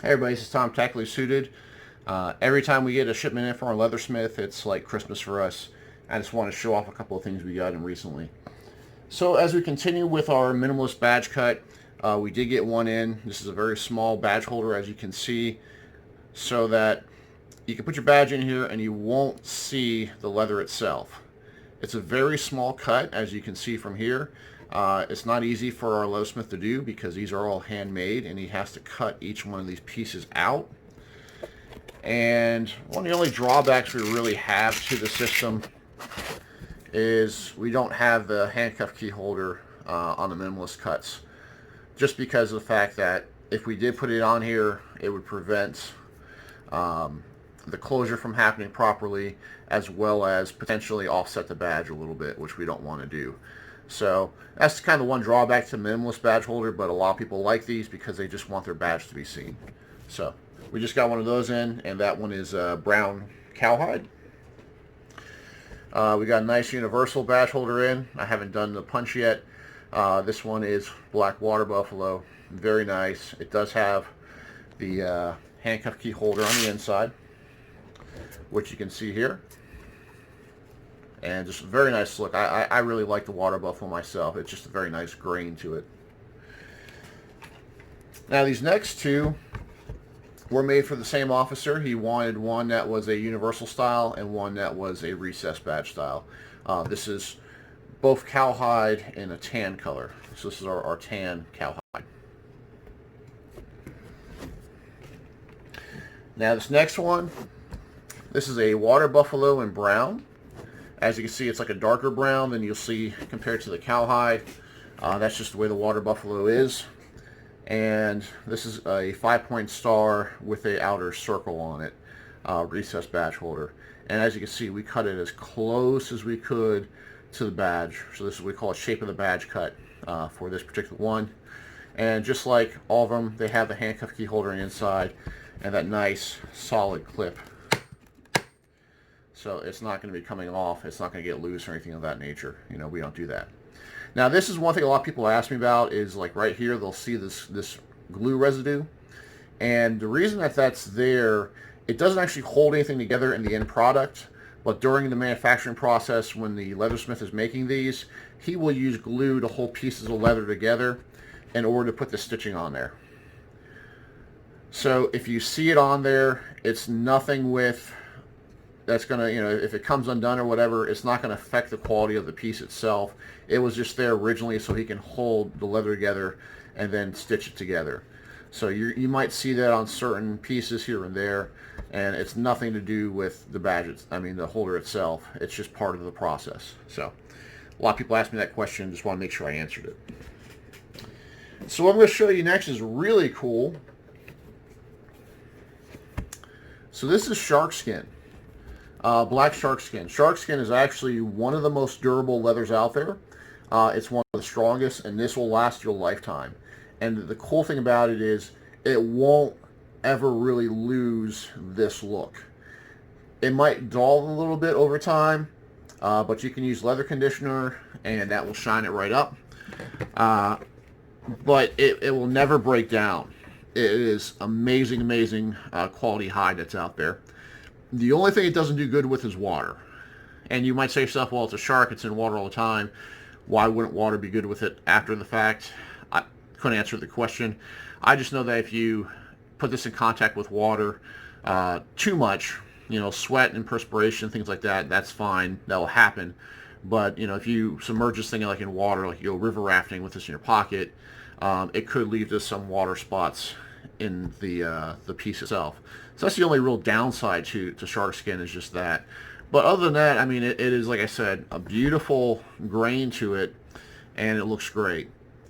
Hey everybody, this is Tom, Tactically Suited. Every time we get a shipment in from our leathersmith, it's like Christmas for us. I just want to show off a couple of things we got in recently. So as we continue with our minimalist badge cut, we did get one in. This is a very small badge holder, as you can see, so that you can put your badge in here and you won't see the leather itself. It's a very small cut, as you can see from here. It's not easy for our leathersmith to do because these are all handmade and he has to cut each one of these pieces out. And one of the only drawbacks we really have to the system is we don't have the handcuff key holder on the minimalist cuts, just because of the fact that if we did put it on here, it would prevent the closure from happening properly, as well as potentially offset the badge a little bit, which we don't want to do. So that's kind of one drawback to minimalist badge holder, but a lot of people like these because they just want their badge to be seen. So we just got one of those in, and that one is brown cowhide. We got a nice universal badge holder in. I haven't done the punch yet. This one is black water buffalo. Very nice. It does have the handcuff key holder on the inside, which you can see here. And just a very nice look. I really like the water buffalo myself. It's just a very nice grain to it. Now these next two were made for the same officer. He wanted one that was a universal style and one that was a recessed badge style. This is both cowhide in a tan color. So this is our tan cowhide. Now this next one, this is a water buffalo in brown. As you can see, it's like a darker brown than you'll see compared to the cowhide. That's just the way the water buffalo is. And this is a 5-point star with a outer circle on it, recessed badge holder. And as you can see, we cut it as close as we could to the badge. So this is what we call a shape of the badge cut for this particular one. And just like all of them, they have the handcuff key holder on the inside and that nice solid clip. So it's not going to be coming off. It's not going to get loose or anything of that nature. You know, we don't do that. Now, this is one thing a lot of people ask me about is like right here, they'll see this glue residue. And the reason that that's there, it doesn't actually hold anything together in the end product. But during the manufacturing process, when the leathersmith is making these, he will use glue to hold pieces of leather together in order to put the stitching on there. So if you see it on there, it's nothing with... that's going to, you know, if it comes undone or whatever, it's not going to affect the quality of the piece itself. It was just there originally so he can hold the leather together and then stitch it together. So you might see that on certain pieces here and there, and it's nothing to do with the badge, the holder itself. It's just part of the process. So a lot of people ask me that question. Just want to make sure I answered it. So what I'm going to show you next is really cool. So this is Sharkskin. Black Sharkskin. Sharkskin is actually one of the most durable leathers out there. It's one of the strongest, and this will last your lifetime. And the cool thing about it is it won't ever really lose this look. It might dull a little bit over time, but you can use leather conditioner, and that will shine it right up. But it will never break down. It is amazing, amazing quality hide that's out there. The only thing it doesn't do good with is water. And you might say to yourself, well, it's a shark, it's in water all the time. Why wouldn't water be good with it after the fact? I couldn't answer the question. I just know that if you put this in contact with water too much, you know, sweat and perspiration, things like that, that's fine. That will happen. But, you know, if you submerge this thing like in water, like you go river rafting with this in your pocket, it could leave just some water spots in the piece itself. So that's the only real downside to Sharkskin, is just that. But other than that, I mean, it is, like I said, a beautiful grain to it, and it looks great.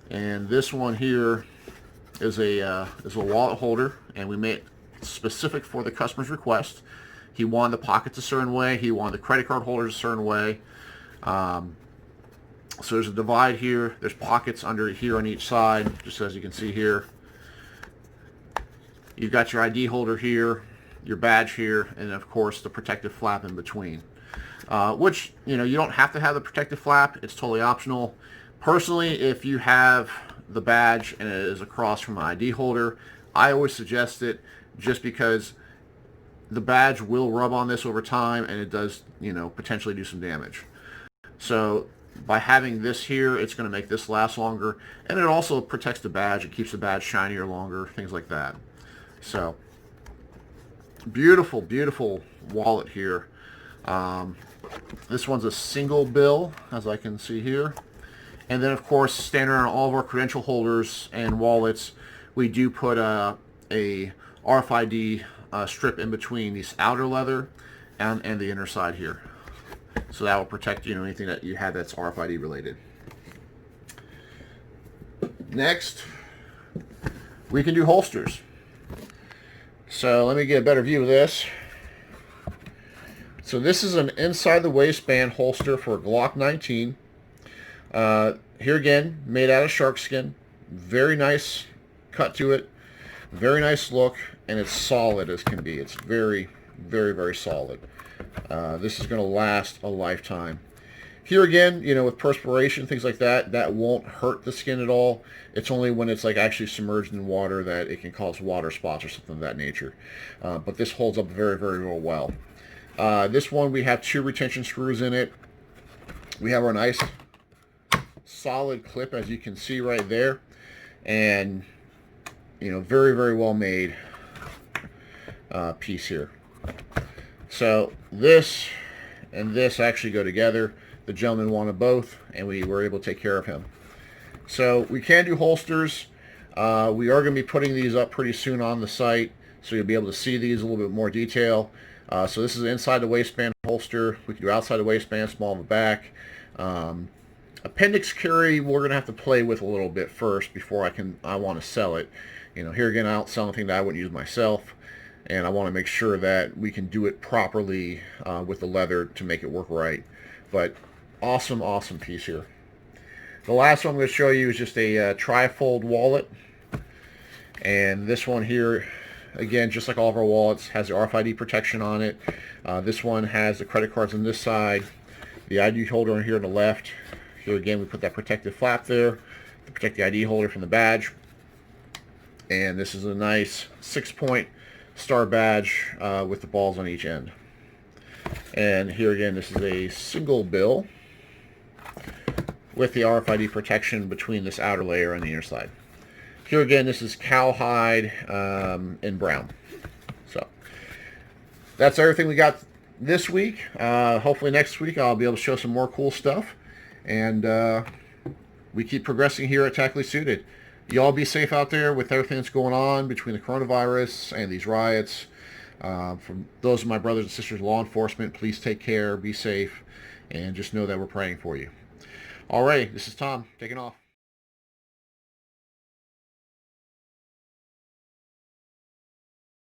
And this one here is a wallet holder, and we made it specific for the customer's request. He wanted the pockets a certain way. He wanted the credit card holders a certain way. So there's a divide here. There's pockets under here on each side, just as you can see here. You've got your ID holder here, your badge here, and of course the protective flap in between. Which, you know, you don't have to have the protective flap. It's totally optional. Personally, if you have the badge and it is across from an ID holder, I always suggest it just because the badge will rub on this over time, and it does, potentially do some damage. So by having this here, it's going to make this last longer, and it also protects the badge. It keeps the badge shinier longer, things like that. So beautiful, beautiful wallet here. This one's a single bill, as I can see here. And then, of course, standard on all of our credential holders and wallets, we do put a RFID strip in between this outer leather and the inner side here. So that will protect, anything that you have that's RFID related. Next, we can do holsters. So let me get a better view of this. So this is an inside the waistband holster for a Glock 19. Here again, made out of sharkskin. Very nice cut to it. Very nice look, and it's solid as can be. It's very, very, very solid. This is going to last a lifetime. Here again, with perspiration, things like that, that won't hurt the skin at all. It's only when it's like actually submerged in water that it can cause water spots or something of that nature. But this holds up very, very, very well. This one, we have 2 retention screws in it. We have our nice solid clip, as you can see right there. And, very, very well made piece here. So this and this actually go together. The gentleman wanted both, and we were able to take care of him. So we can do holsters. We are going to be putting these up pretty soon on the site, so you'll be able to see these in a little bit more detail. So this is inside the waistband holster. We can do outside the waistband, small in the back. Appendix carry, we're going to have to play with a little bit first before I want to sell it. Here again, I don't sell anything that I wouldn't use myself. And I want to make sure that we can do it properly with the leather to make it work right. But awesome, awesome piece here. The last one I'm going to show you is just a tri-fold wallet. And this one here, again, just like all of our wallets, has the RFID protection on it. This one has the credit cards on this side, the ID holder on here on the left. Here again, we put that protective flap there to protect the ID holder from the badge. And this is a nice 6-point star badge with the balls on each end. And here again, this is a single bill with the RFID protection between this outer layer and the inner side. Here again, this is cowhide in brown. So that's everything we got this week. Hopefully next week I'll be able to show some more cool stuff. And we keep progressing here at Tactically Suited. Y'all be safe out there with everything that's going on between the coronavirus and these riots. From those of my brothers and sisters in law enforcement, please take care, be safe, and just know that we're praying for you. All right, this is Tom, taking off.